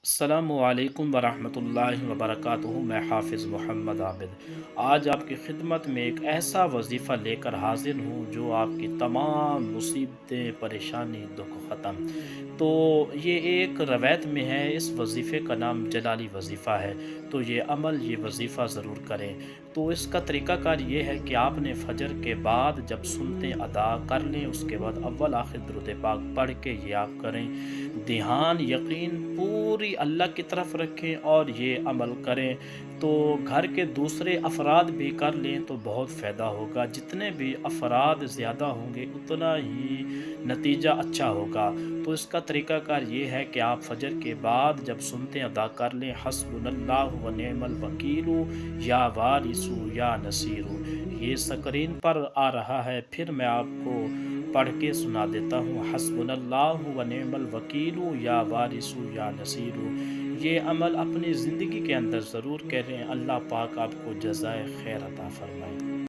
السلام علیکم ورحمۃ اللہ وبرکاتہ۔ میں حافظ محمد عابد آج آپ کی خدمت میں ایک ایسا وظیفہ لے کر حاضر ہوں جو آپ کی تمام مصیبتیں، پریشانی، دکھ ختم۔ تو یہ ایک روایت میں ہے، اس وظیفے کا نام جلالی وظیفہ ہے۔ تو یہ وظیفہ ضرور کریں۔ تو اس کا طریقہ کار یہ ہے کہ آپ نے فجر کے بعد جب سنتے ادا کر لیں، اس کے بعد اول آخر درود پاک پڑھ کے یہ آپ کریں۔ دھیان، یقین پوری اللہ کی طرف رکھیں اور یہ عمل کریں تو گھر کے دوسرے افراد بھی کر لیں تو بہت فائدہ ہوگا۔ جتنے بھی افراد زیادہ ہوں گے اتنا ہی نتیجہ اچھا ہوگا۔ تو اس کا طریقہ کار یہ ہے کہ آپ فجر کے بعد جب سنتے ادا کر لیں، حسبنا اللہ و نعم الوکیل یا وارث یا نصیر۔ یہ سکرین پر آ رہا ہے، پھر میں آپ کو پڑھ کے سنا دیتا ہوں۔ حسبنا اللہ و نعم الوکیل یا وارث یا نصیر۔ یہ عمل اپنی زندگی کے اندر ضرور کریں۔ اللہ پاک آپ کو جزائے خیر عطا فرمائے۔